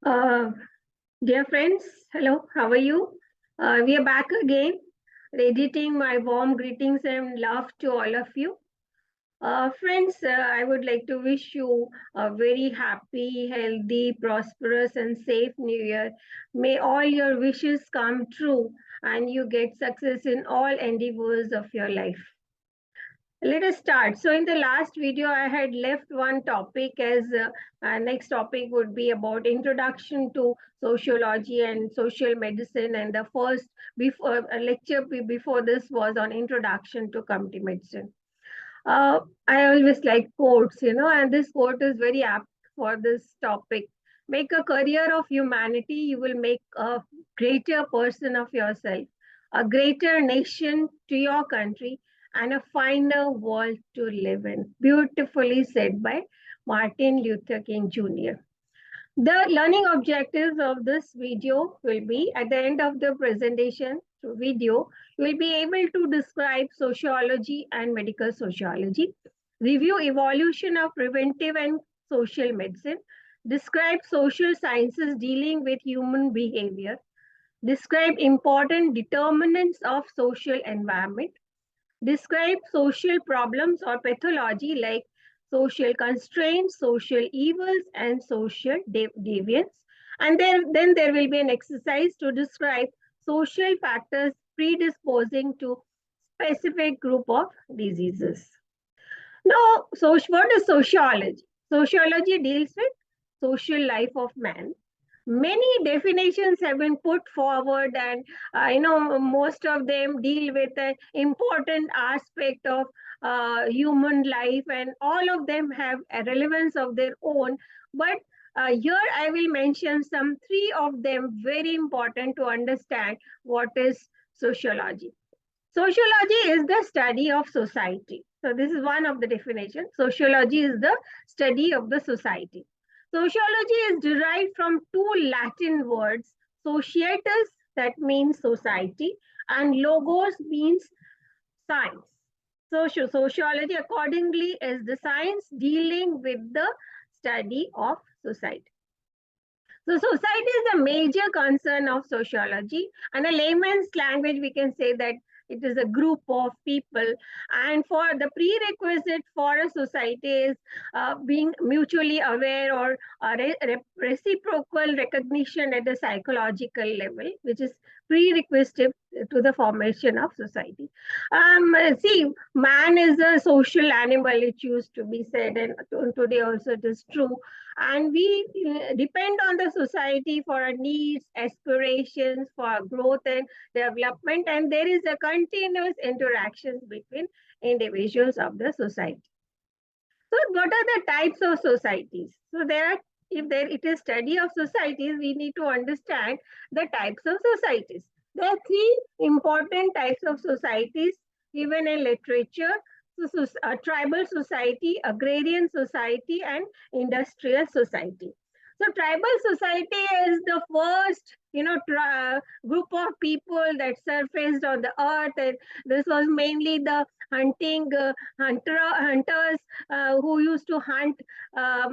Uh, Dear friends, hello, how are you? We are back again, radiating my warm greetings and love to all of you. Friends, I would like to wish you a very happy, healthy, prosperous, and safe New Year. May all your wishes come true and you get success in all endeavors of your life. Let us start. So in the last video, I had left one topic as next topic would be about introduction to sociology and social medicine. And the first lecture before this was on introduction to community medicine. I always like quotes, and this quote is very apt for this topic. Make a career of humanity, you will make a greater person of yourself, a greater nation to your country, and a finer world to live in. Beautifully said by Martin Luther King Jr. The learning objectives of this video will be at the end of the presentation video, you will be able to describe sociology and medical sociology, review evolution of preventive and social medicine, describe social sciences dealing with human behavior, describe important determinants of social environment, describe social problems or pathology like social constraints, social evils, and social deviance. And then there will be an exercise to describe social factors predisposing to specific group of diseases. Now, so what is sociology? Sociology deals with social life of man. Many definitions have been put forward, and most of them deal with an important aspect of human life, and all of them have a relevance of their own. But here I will mention some three of them very important to understand what is sociology. Sociology is the study of society. So this is one of the definitions. Sociology is the study of the society. Sociology is derived from two Latin words, societas, that means society, and logos means science. Sociology accordingly is the science dealing with the study of society. So society is a major concern of sociology, and a layman's language we can say that it is a group of people, and for the prerequisite for a society is being mutually aware or reciprocal recognition at the psychological level, which is prerequisite to the formation of society. See, man is a social animal, it used to be said, and today also it is true. And we depend on the society for our needs, aspirations, for our growth and development, and there is a continuous interaction between individuals of the society. So what are the types of societies? So it is study of societies, we need to understand the types of societies. There are three important types of societies given in literature. So, a tribal society, agrarian society, and industrial society. So tribal society is the first, group of people that surfaced on the earth, and this was mainly the hunters who used to hunt, have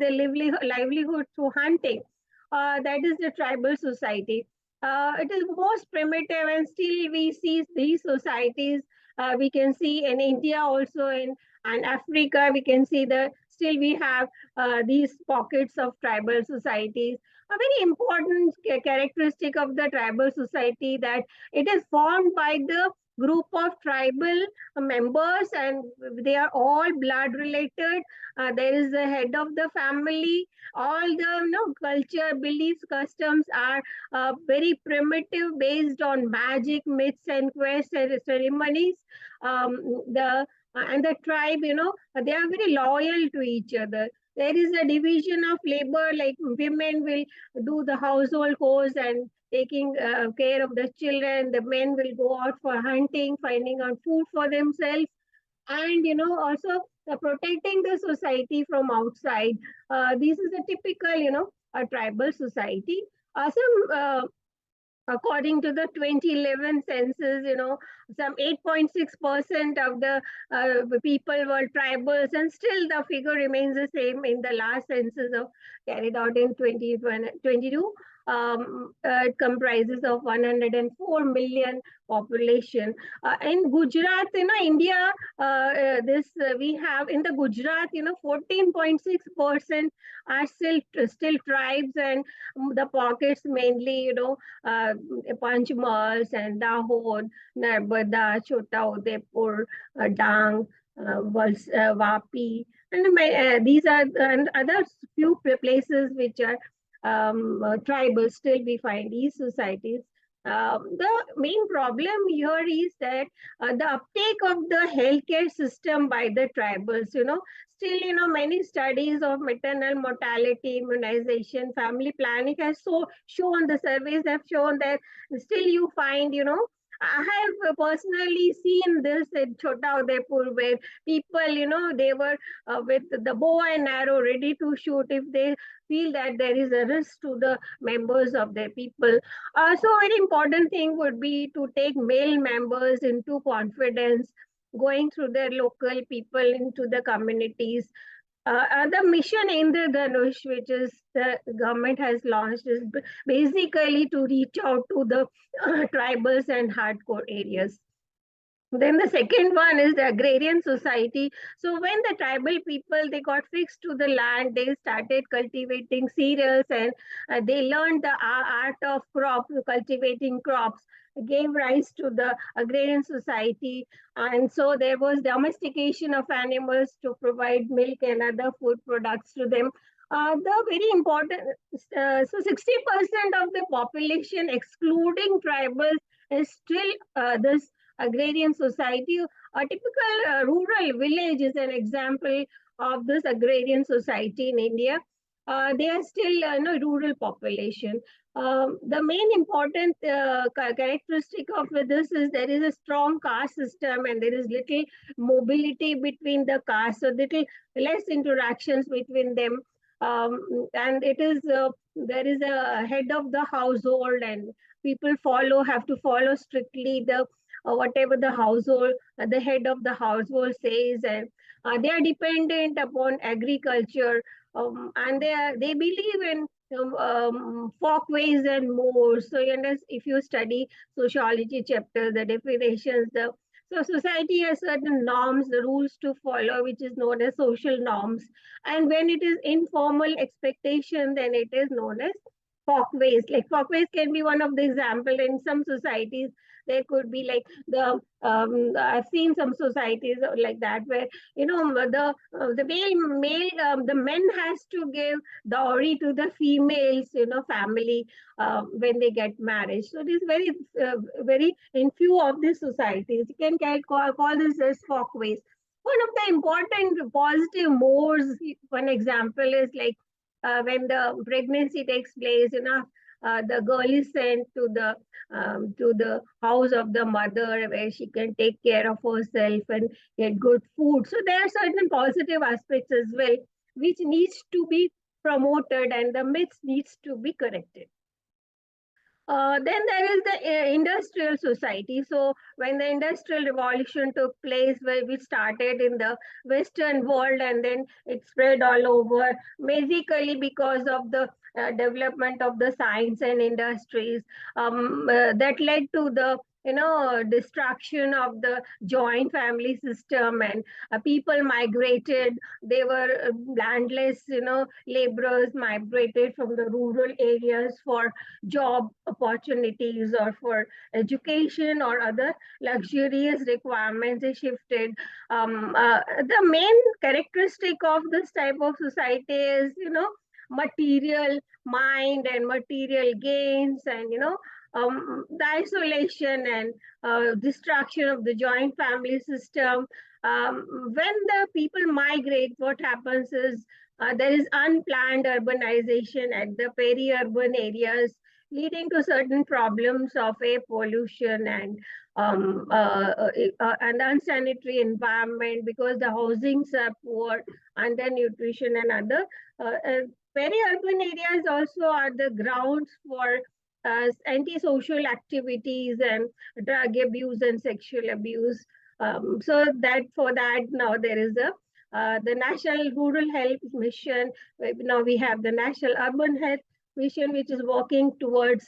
their livelihood through hunting. That is the tribal society. It is most primitive, and still we see these societies. We can see in India also, in Africa, we can see that still we have these pockets of tribal societies. A very important characteristic of the tribal society that it is formed by the group of tribal members, and they are all blood related. There is the head of the family. All the culture, beliefs, customs are very primitive, based on magic, myths, and quests and ceremonies. And the tribe, they are very loyal to each other. There is a division of labor, like women will do the household chores and taking care of the children. The men will go out for hunting, finding out food for themselves, and also protecting the society from outside. This is a typical, a tribal society. Some according to the 2011 census, some 8.6% of the people were tribals, and still the figure remains the same in the last census carried out in 2022. It comprises of 104 million population. In Gujarat, India, this we have in the Gujarat, 14.6% are still tribes, and the pockets mainly, Panchmals and Dahod, Narbada, Chota Udeipur, Dang, Vapi, and these are and other few places which are tribal. Still, we find these societies. The main problem here is that the uptake of the healthcare system by the tribals, still, many studies of maternal mortality, immunization, family planning has shown, the surveys have shown that still you find, I have personally seen this in Chota Udeipur, where people, they were with the bow and arrow ready to shoot if they feel that there is a risk to the members of their people. So very important thing would be to take male members into confidence, going through their local people into the communities. The mission Indradhanush, which is the government has launched, is basically to reach out to the tribals and hardcore areas. Then the second one is the agrarian society. So when the tribal people, they got fixed to the land, they started cultivating cereals, and they learned the art of cultivating crops, gave rise to the agrarian society. And so there was domestication of animals to provide milk and other food products to them. The very important, so 60% of the population, excluding tribals, is still this agrarian society. A typical rural village is an example of this agrarian society in India. They are still rural population. The main important characteristic of this is there is a strong caste system, and there is little mobility between the castes, so little less interactions between them. And it is there is a head of the household, and people have to follow strictly the whatever the household, the head of the household says, and they are dependent upon agriculture, and they believe in folkways and more. So, if you study sociology chapter, the definitions, so society has certain norms, the rules to follow, which is known as social norms. And when it is informal expectation, then it is known as folkways. Like folkways can be one of the example in some societies. There could be like I've seen some societies like that, where the the men has to give dowry to the females, family, when they get married. So it is very in few of these societies. You can call this as folkways. One of the important positive modes, one example is like when the pregnancy takes place, the girl is sent to the house of the mother, where she can take care of herself and get good food. So there are certain positive aspects as well, which needs to be promoted, and the myths needs to be corrected. Then there is the industrial society. So when the industrial revolution took place, where we started in the Western world, and then it spread all over, basically because of the development of the science and industries, that led to the destruction of the joint family system, and people migrated. They were landless, laborers migrated from the rural areas for job opportunities or for education or other luxurious requirements. They shifted. The main characteristic of this type of society is, material mind and material gains, and the isolation and destruction of the joint family system. When the people migrate, what happens is there is unplanned urbanization at the peri-urban areas, leading to certain problems of air pollution and an unsanitary environment, because the housings are poor, undernutrition, and other. Peri-urban areas also are the grounds for antisocial activities and drug abuse and sexual abuse. So that for that now there is the National Rural Health Mission. Now we have the National Urban Health Mission, which is working towards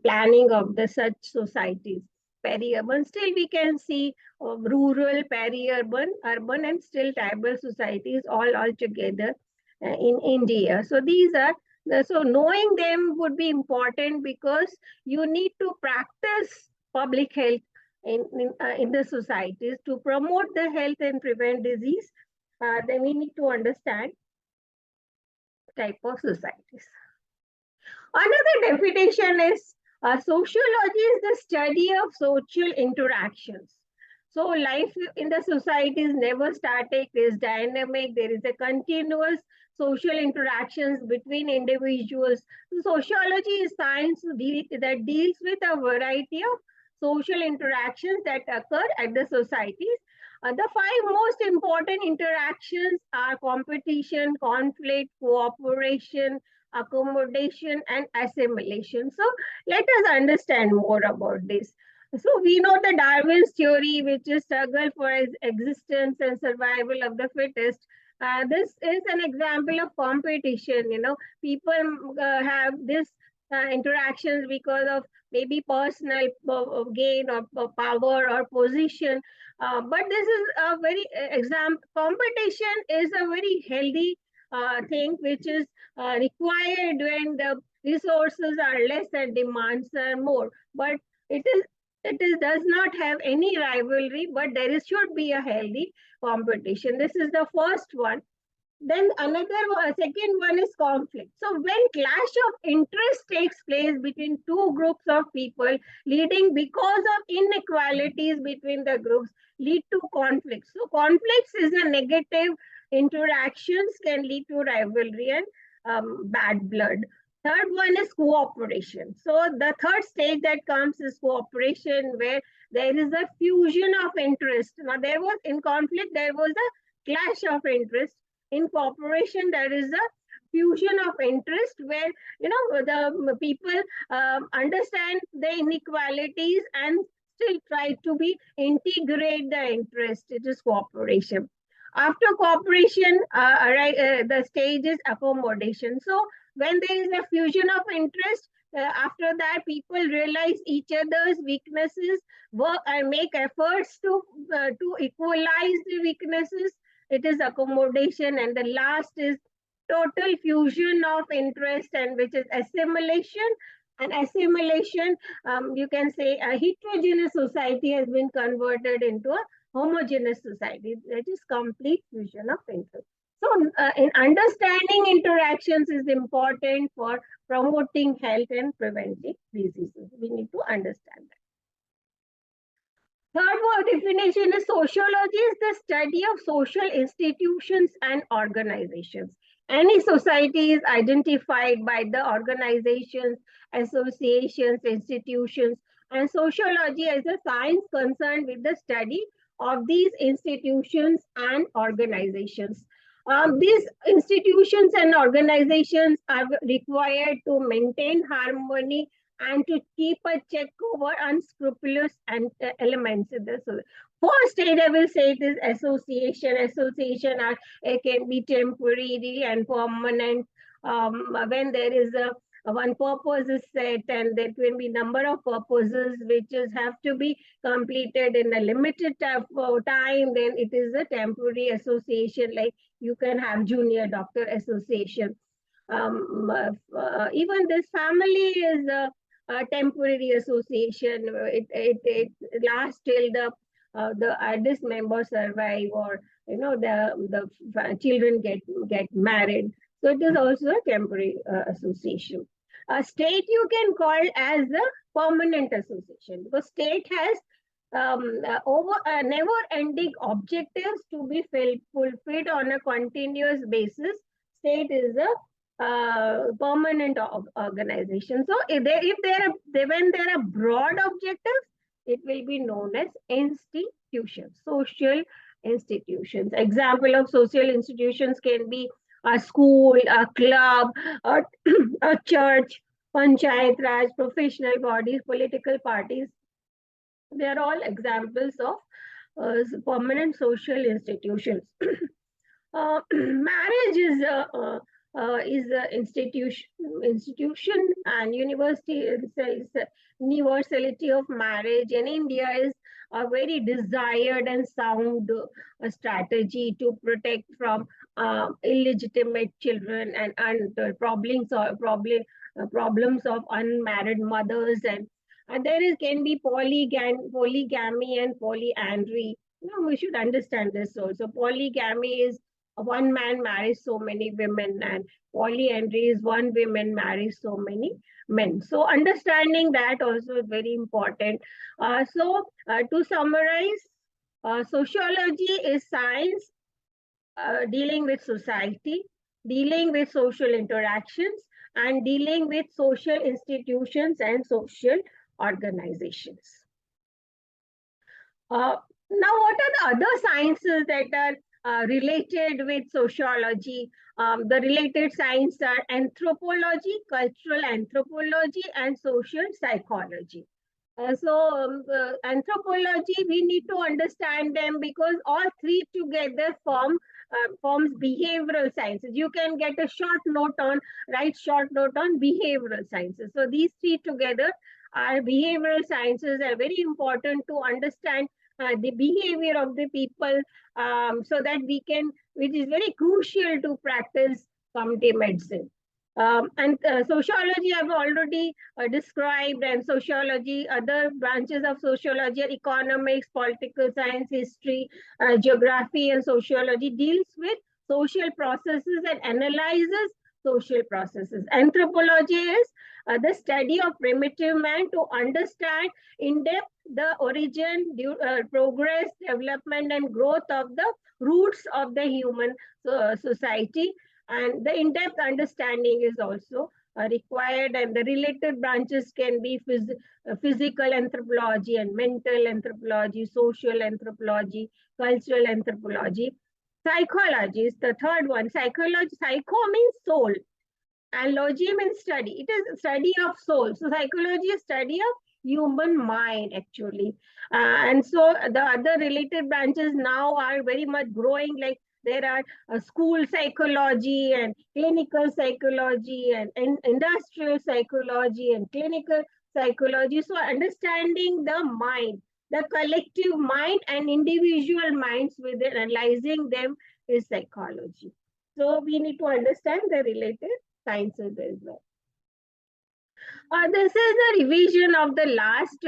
planning of the such societies. Peri-urban, still we can see rural, peri-urban, urban, and still tribal societies all together in India. So these are so knowing them would be important because you need to practice public health in the societies to promote the health and prevent disease. Then we need to understand type of societies. Another definition is sociology is the study of social interactions. So life in the society is never static, it is dynamic, there is a continuous social interactions between individuals. Sociology is science that deals with a variety of social interactions that occur at the societies. The five most important interactions are competition, conflict, cooperation, accommodation, and assimilation. So let us understand more about this. So we know the Darwin's theory, which is struggle for existence and survival of the fittest. This is an example of competition. People have this interactions because of maybe personal gain or power or position. But this is a very competition is a very healthy thing, which is required when the resources are less and demands are more. But it does not have any rivalry, but there should be a healthy competition. This is the first one. Then second one is conflict. So when clash of interest takes place between two groups of people, leading because of inequalities between the groups, lead to conflicts. So conflicts is a negative interactions can lead to rivalry and bad blood. Third one is cooperation. So the third stage that comes is cooperation, where there is a fusion of interest. Now there was in conflict, there was a clash of interest. In cooperation, there is a fusion of interest where the people understand the inequalities and still try to integrate the interest. It is cooperation. After cooperation, the stage is accommodation. So when there is a fusion of interest, after that people realize each other's weaknesses, work and make efforts to equalize the weaknesses. It is accommodation. And the last is total fusion of interest, and which is assimilation. And assimilation, you can say a heterogeneous society has been converted into a homogeneous society. That is complete fusion of interest. So in understanding interactions is important for promoting health and preventing diseases. We need to understand that. Third word definition is sociology is the study of social institutions and organizations. Any society is identified by the organizations, associations, institutions, and sociology is a science concerned with the study of these institutions and organizations. These institutions and organizations are required to maintain harmony and to keep a check over unscrupulous elements in this. First stage, I will say it is association. Association can be temporary and permanent. When there is one purpose is set, and there can be number of purposes which have to be completed in a limited time, then it is a temporary association. Like you can have junior doctor association. Even this family is a temporary association. It lasts till the eldest member survive, or the children get married. So it is also a temporary association. A state you can call as a permanent association, because state has never-ending objectives to be fulfilled on a continuous basis. State is a permanent organization. So when there are broad objectives, it will be known as institutions, social institutions. Example of social institutions can be a school, a club, a church, Panchayat Raj, professional bodies, political parties, they are all examples of permanent social institutions. Marriage is a institution and universality of marriage in India is a very desired and sound strategy to protect from illegitimate children and problems of unmarried mothers, and there is can be polygamy and polyandry. We should understand this also. Polygamy is one man marries so many women, and polyandry is one woman marries so many men. So understanding that also is very important. To summarize, sociology is science dealing with society, dealing with social interactions, and dealing with social institutions and social organizations. Now, what are the other sciences that are related with sociology? The related sciences are anthropology, cultural anthropology, and social psychology. Anthropology, we need to understand them because all three together forms behavioral sciences. You can get a write short note on behavioral sciences. So these three together are behavioral sciences, are very important to understand the behavior of the people, so that which is very crucial to practice community medicine. And sociology I've already described, and sociology, other branches of sociology are economics, political science, history, geography, and sociology deals with social processes and analyzes social processes. Anthropology is the study of primitive man to understand in depth the origin, progress, development, and growth of the roots of the human society. And the in-depth understanding is also required, and the related branches can be physical anthropology and mental anthropology, social anthropology, cultural anthropology. Psychology is the third one. Psychology, psycho means soul, and logy means study. It is study of soul. So psychology is study of human mind, actually. And so the other related branches now are very much growing, like there are school psychology and clinical psychology and industrial psychology and clinical psychology. So understanding the mind, the collective mind and individual minds within analyzing them is psychology. So we need to understand the related sciences as well. This is a revision of the last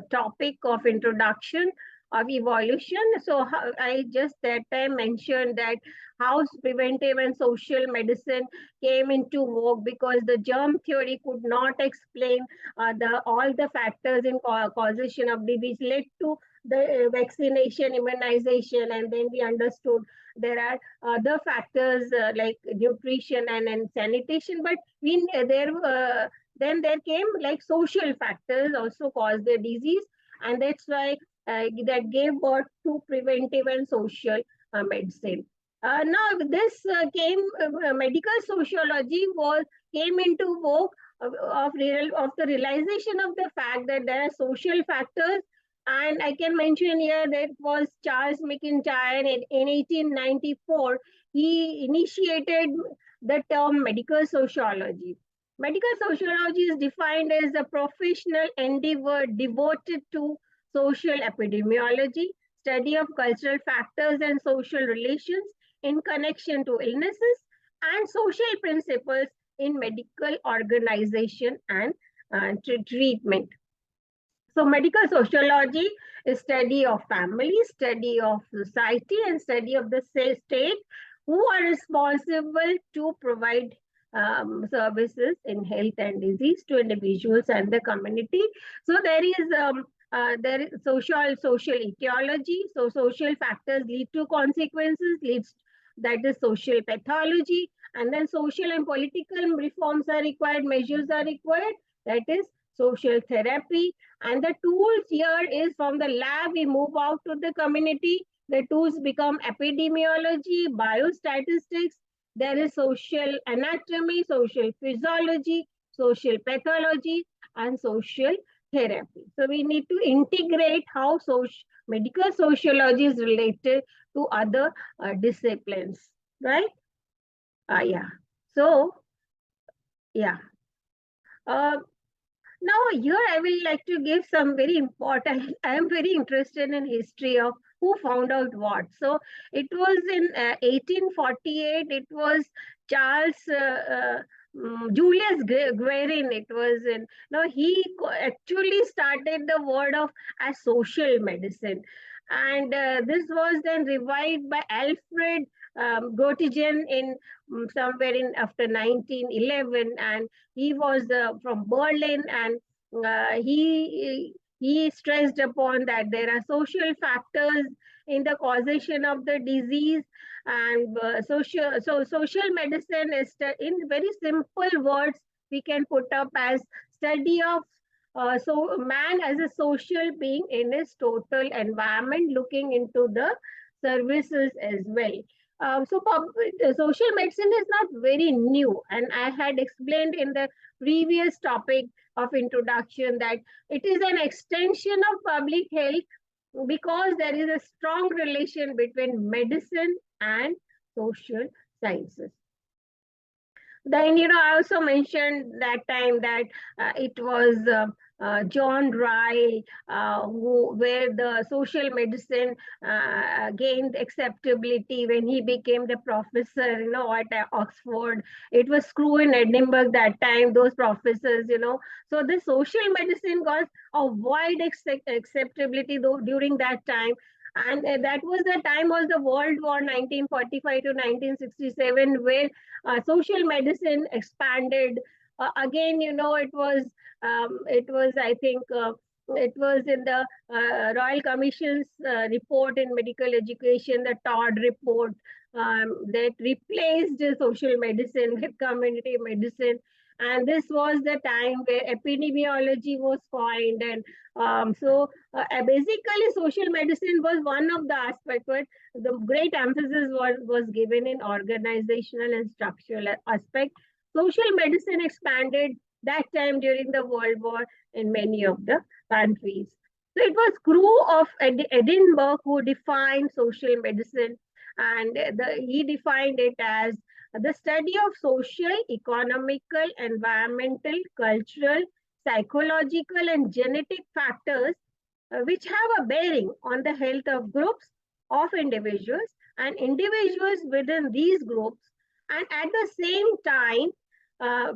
topic of introduction of evolution. So I just that time mentioned that how preventive and social medicine came into vogue because the germ theory could not explain all the factors in causation of disease, led to the vaccination, immunization, and then we understood there are other factors like nutrition and sanitation, but then there came like social factors also caused the disease, and that's why that gave birth to preventive and social medicine. Now this medical sociology came into vogue of the realization of the fact that there are social factors, and I can mention here that was Charles McIntyre in 1894. He initiated the term medical sociology. Medical sociology is defined as a professional endeavor devoted to social epidemiology, study of cultural factors and social relations in connection to illnesses, and social principles in medical organization and treatment. So medical sociology is study of family, study of society, and study of the state who are responsible to provide services in health and disease to individuals and the community. So there is social etiology. So social factors lead to consequences, that is social pathology, and then social and political reforms are required, measures are required, that is social therapy. And the tools here is from the lab, we move out to the community. The tools become epidemiology, biostatistics, there is social anatomy, social physiology, social pathology, and social therapy. So we need to integrate how medical sociology is related to other disciplines, right? Yeah. So, yeah. Uh, Now, here I will like to give some very important. I am very interested in history of who found out what. So it was in 1848. It was Charles Julius Guerin. It was in. No, he actually started the word of as social medicine, and this was then revived by Alfred Gottingen in somewhere in after 1911, and he was from Berlin, and he stressed upon that there are social factors in the causation of the disease, and social medicine is in very simple words we can put up as study of so man as a social being in his total environment, looking into the services as well. Social medicine is not very new, and I had explained in the previous topic of introduction that it is an extension of public health because there is a strong relation between medicine and social sciences. Then, I also mentioned that time that it was John Rye, where the social medicine gained acceptability when he became the professor, at Oxford. It was Crewe in Edinburgh that time, those professors. So the social medicine got a wide acceptability though during that time. And that was the time was the World War 1945 to 1967, where social medicine expanded. Again, it was, I think, it was in the Royal Commission's report in medical education, the Todd report, that replaced social medicine with community medicine. And this was the time where epidemiology was coined. And basically, social medicine was one of the aspects, but the great emphasis was given in organizational and structural aspect. Social medicine expanded that time during the World War in many of the countries. So it was Crewe of Edinburgh who defined social medicine, and he defined it as the study of social, economical, environmental, cultural, psychological, and genetic factors which have a bearing on the health of groups of individuals and individuals within these groups, and at the same time,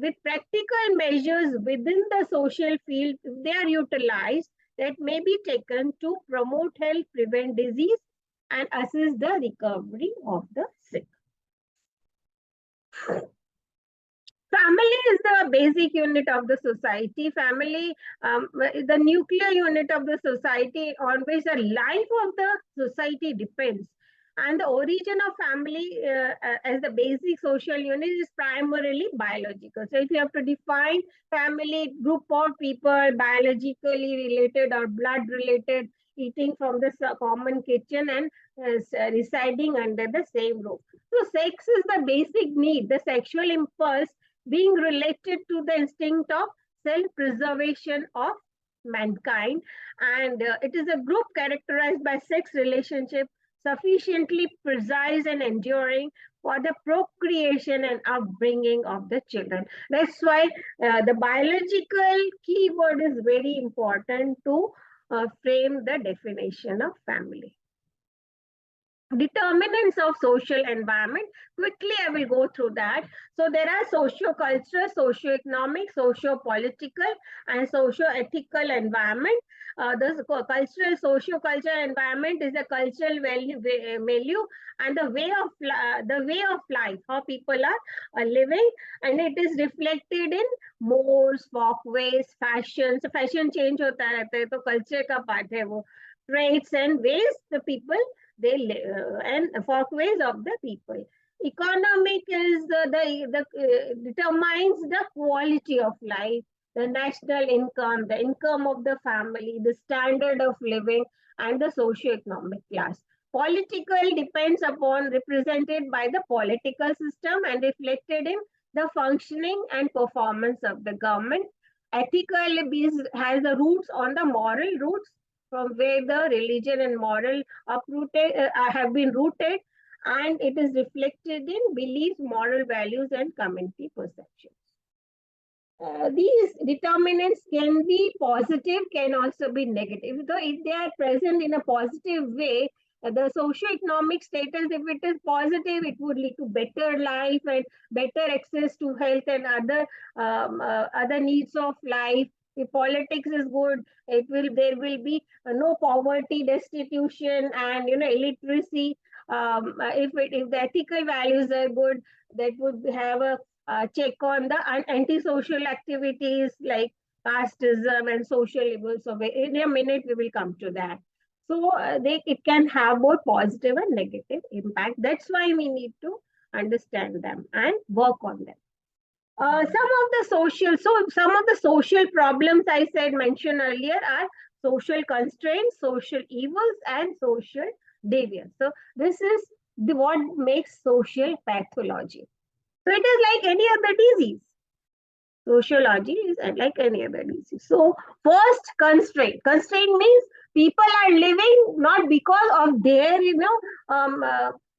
with practical measures within the social field, if they are utilized, that may be taken to promote health, prevent disease, and assist the recovery of the sick. Family is the basic unit of the society. Family, the nuclear unit of the society, on which the life of the society depends. And the origin of family as the basic social unit is primarily biological. So if you have to define family, group of people biologically related or blood related, eating from the common kitchen and residing under the same roof. So sex is the basic need, the sexual impulse being related to the instinct of self-preservation of mankind. And it is a group characterized by sex relationship sufficiently precise and enduring for the procreation and upbringing of the children. That's why the biological keyword is very important to frame the definition of family. Determinants of social environment. Quickly, I will go through that. So there are socio-cultural, socio-economic, socio-political, and socio-ethical environment. The cultural, socio-cultural environment is the cultural milieu and the way of life, how people are living, and it is reflected in modes, walkways, fashion. So fashion change hota rehta hai, to culture ka part hai wo. Traits and ways the people they live, and folkways of the people. Economic is determines the quality of life, the national income, the income of the family, the standard of living, and the socio-economic class. Political depends upon represented by the political system and reflected in the functioning and performance of the government. Ethical has the roots on the moral roots from where the religion and moral have been rooted, and it is reflected in beliefs, moral values, and community perceptions. These determinants can be positive, can also be negative. So if they are present in a positive way, the socio-economic status, if it is positive, it would lead to better life and better access to health and other needs of life. If politics is good, there will be no poverty, destitution, and illiteracy. If the ethical values are good, that would have a check on the antisocial activities like casteism and social evils. So in a minute we will come to that. So it can have both positive and negative impact. That's why we need to understand them and work on them. Some of the social problems I mentioned earlier are social constraints, social evils, and social deviance. So this is what makes social pathology. So it is like any other disease. Sociology is like any other disease. So first, constraint. Constraint means people are living not because of their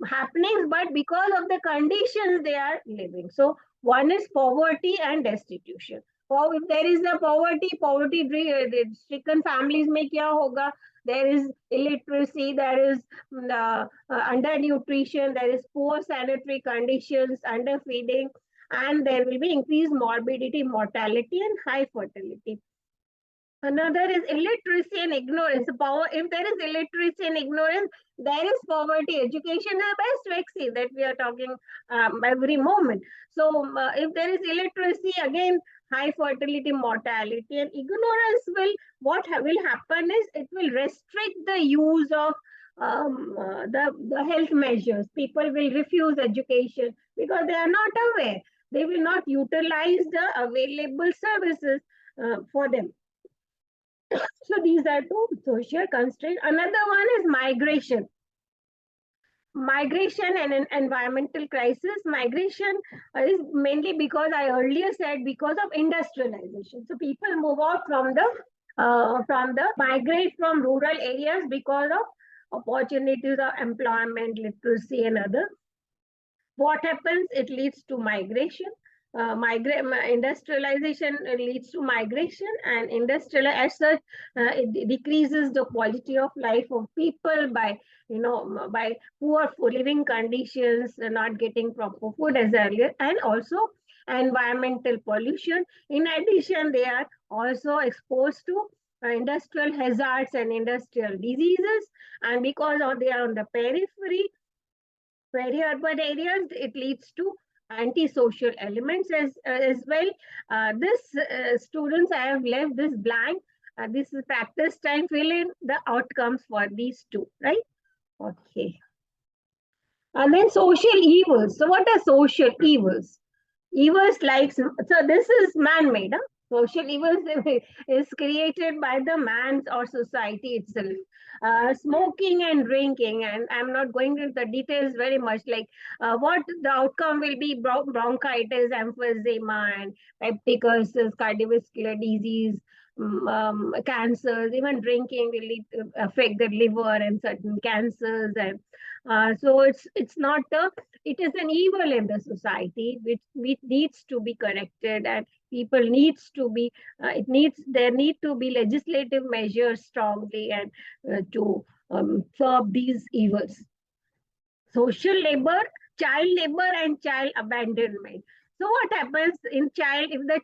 happenings, but because of the conditions they are living. So one is poverty and destitution. So if there is a poverty-stricken families, mein kya hoga? There is illiteracy, there is undernutrition, there is poor sanitary conditions, underfeeding, and there will be increased morbidity, mortality, and high fertility. Another is illiteracy and ignorance. If there is illiteracy and ignorance, there is poverty. Education is the best vaccine that we are talking every moment. So if there is illiteracy, again, high fertility, mortality, and ignorance what will happen is it will restrict the use of the health measures. People will refuse education because they are not aware. They will not utilize the available services for them. So these are two social constraints. Another one is migration. Migration and an environmental crisis. Migration is mainly because I earlier said because of industrialization. So people move out migrate from rural areas because of opportunities of employment, literacy, and other. What happens? It leads to migration. Industrialization leads to migration, and as such, it decreases the quality of life of people by poor living conditions, not getting proper food as earlier, and also environmental pollution. In addition, they are also exposed to industrial hazards and industrial diseases, and because they are on the periphery, peri-urban areas, it leads to antisocial elements as well. Students, I have left this blank. This is practice time. Fill in the outcomes for these two, right? Okay. And then social evils. So what are social evils? Evils like, so this is man-made. Huh? Social evils is created by the man or society itself. Smoking and drinking, and I'm not going into the details very much, like what the outcome will be: bronchitis, emphysema, and peptic ulcers, cardiovascular disease, cancers. Even drinking will affect the liver and certain cancers, and so it is an evil in the society which needs to be corrected, and people needs to be there need to be legislative measures strongly and to curb these evils. Social labor, child labor, and child abandonment. So what happens in child, if the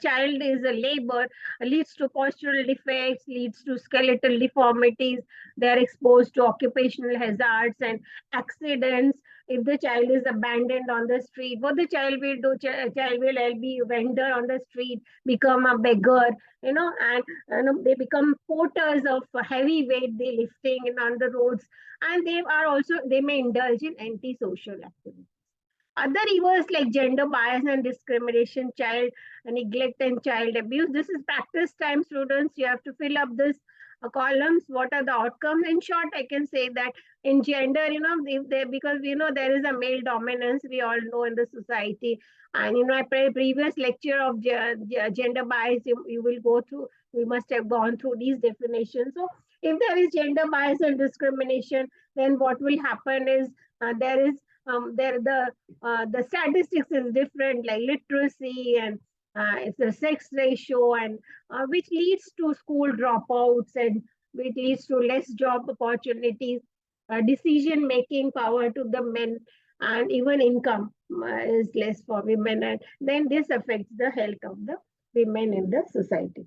child is a labor, leads to postural defects, leads to skeletal deformities, they are exposed to occupational hazards and accidents. If the child is abandoned on the street, what the child will do? Child will be a vendor on the street, become a beggar, and they become porters of heavy weight they lifting on the roads, and they may indulge in antisocial activities. Other evils like gender bias and discrimination, child neglect, and child abuse. This is practice time, students. You have to fill up this columns, what are the outcomes? In short, I can say that in gender, if they, because there is a male dominance, we all know, in the society. And I previous lecture of gender bias, you will go through, we must have gone through these definitions. So if there is gender bias and discrimination, then what will happen is, there is the statistics is different, like literacy, and it's the sex ratio, and which leads to school dropouts, and which leads to less job opportunities, decision making power to the men, and even income is less for women, and then this affects the health of the women in the society.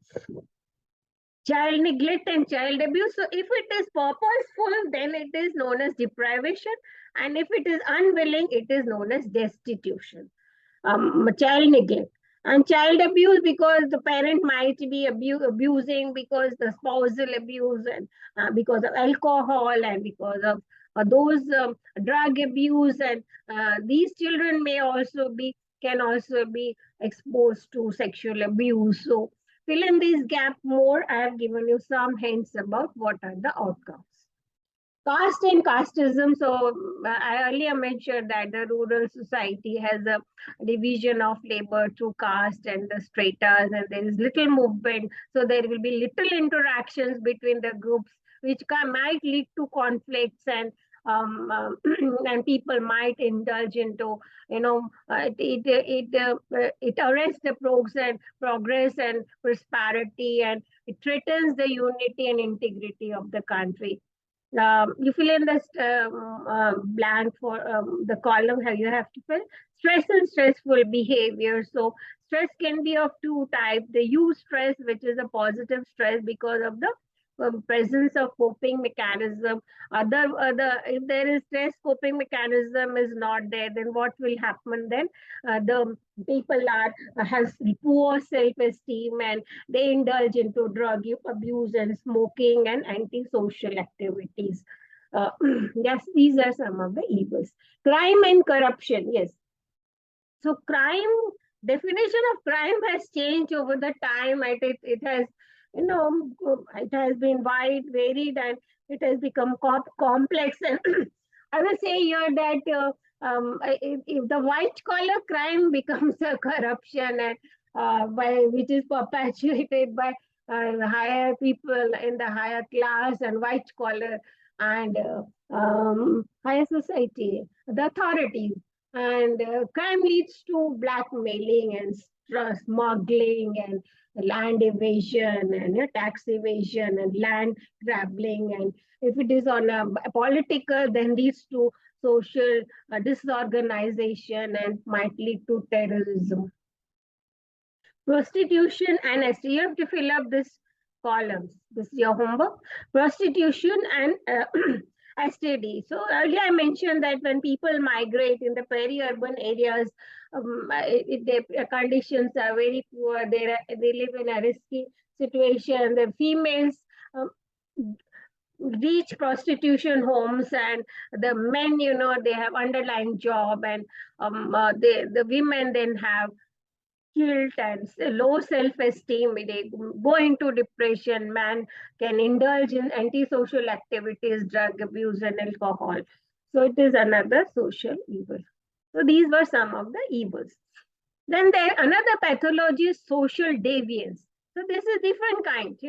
Child neglect and child abuse. So if it is purposeful, then it is known as deprivation, and if it is unwilling, it is known as destitution. Child neglect and child abuse, because the parent might be abusing, because the spousal abuse, and because of alcohol, and because of those drug abuse, and these children can also be exposed to sexual abuse. So fill in this gap more. I have given you some hints about what are the outcomes. Caste and casteism. So I earlier mentioned that the rural society has a division of labor through caste and the stratas, and there is little movement. So there will be little interactions between the groups, which might lead to conflicts, and and people might indulge into, it arrests the progress and prosperity, and it threatens the unity and integrity of the country. You fill in this blank for the column how you have to fill. Stress and stressful behavior. So stress can be of two types. The eustress, which is a positive stress because of the presence of coping mechanism. If there is stress, coping mechanism is not there, then what will happen then? The people has poor self-esteem, and they indulge into drug abuse and smoking and antisocial activities. Yes, these are some of the evils. Crime and corruption. Yes. So crime, definition of crime has changed over the time. It has, it has been wide, varied, and it has become complex. And I will say here that if the white collar crime becomes a corruption, and which is perpetuated by higher people in the higher class and white collar, and higher society, the authorities, and crime leads to blackmailing and smuggling and land evasion and tax evasion and land grabbing, and if it is on a political, then leads to social disorganization and might lead to terrorism. Prostitution and STD. You have to fill up this columns. This is your homework. Prostitution and STD. So earlier I mentioned that when people migrate in the peri-urban areas, their conditions are very poor. They live in a risky situation. The females reach prostitution homes, and the men, they have underlying job, and the women then have guilt and low self-esteem. They go into depression. Man can indulge in antisocial activities, drug abuse, and alcohol. So it is another social evil. So these were some of the evils. Then there another pathology is social deviance. So this is different kind,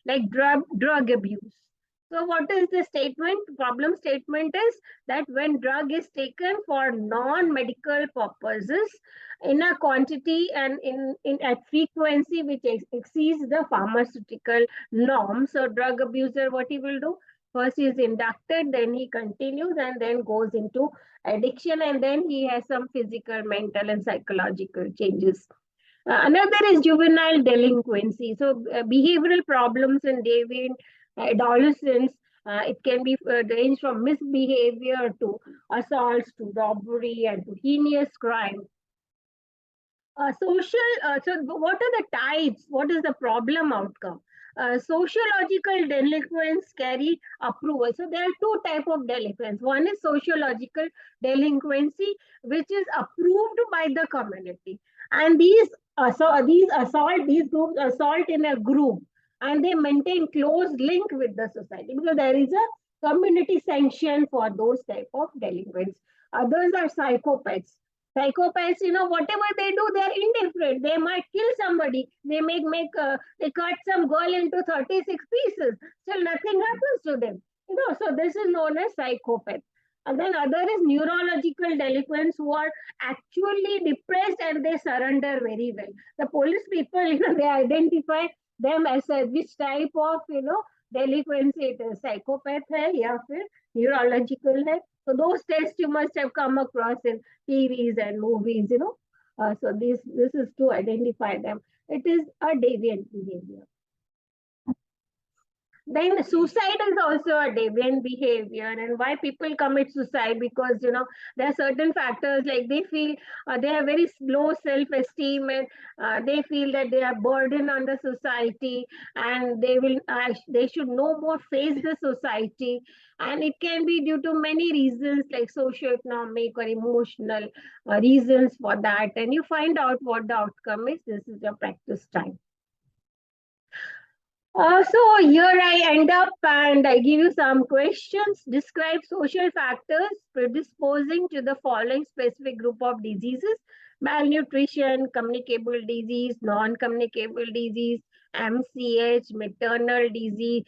like drug abuse. So what is the statement? Problem statement is that when drug is taken for non-medical purposes in a quantity and in at frequency which exceeds the pharmaceutical norm. So drug abuser, what he will do? First he is inducted, then he continues, and then goes into addiction, and then he has some physical, mental, and psychological changes. Another is juvenile delinquency. So behavioral problems in deviant adolescents. It can be range from misbehavior to assaults to robbery and to heinous crime. So what are the types? What is the problem outcome? Sociological delinquents carry approval. So there are two types of delinquents. One is sociological delinquency, which is approved by the community. And these groups assault in a group. and they maintain close link with the society because there is a community sanction for those type of delinquents. Others are psychopaths. Psychopaths, whatever they do, they're indifferent. They might kill somebody. They they cut some girl into 36 pieces. Still nothing happens to them. So this is known as psychopath. And then other is neurological delinquents who are actually depressed and they surrender very well. The police people, they identify them as which type of, delinquency it is. Psychopath hai ya fir neurological hai. So those tests you must have come across in TVs and movies. So this is to identify them. It is a deviant behavior. Then suicide is also a deviant behavior. And why people commit suicide? Because there are certain factors like they feel they have very low self-esteem, and they feel that they are burden on the society, and they should no more face the society. And it can be due to many reasons like socio-economic or emotional reasons for that. And you find out what the outcome is. This is your practice time. So here I end up and I give you some questions. Describe social factors predisposing to the following specific group of diseases: malnutrition, communicable disease, non-communicable disease, MCH, mental disease,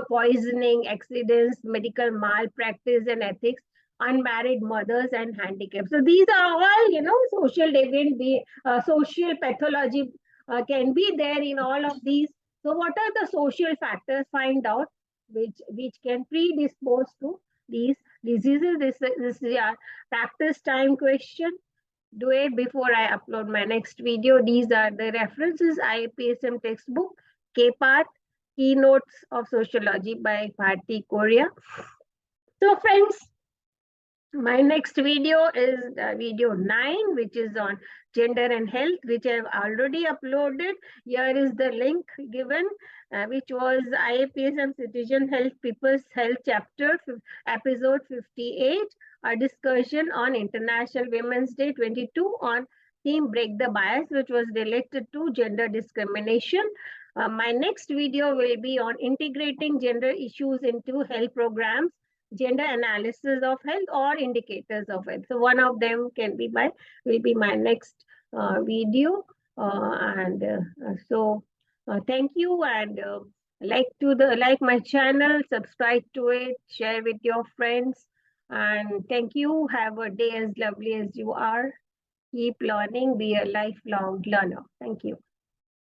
poisoning, accidents, medical malpractice and ethics, unmarried mothers and handicaps. So these are all, social social pathology can be there in all of these. So what are the social factors? Find out which can predispose to these diseases. This is your practice time question. Do it before I upload my next video. These are the references: IAPSM textbook, K-Path, Keynotes of Sociology by Bharti Korea. So friends, my next video is video 9, which is on gender and health, which I've already uploaded. Here is the link given, which was IAPSM Citizen Health People's Health Chapter, episode 58, a discussion on International Women's Day 22 on theme Break the Bias, which was related to gender discrimination. My next video will be on integrating gender issues into health programs, gender analysis of health or indicators of health. So one of them will be my next video. Thank you, and like my channel, subscribe to it, share with your friends, and thank you. Have a day as lovely as you are. Keep learning. Be a lifelong learner. Thank you.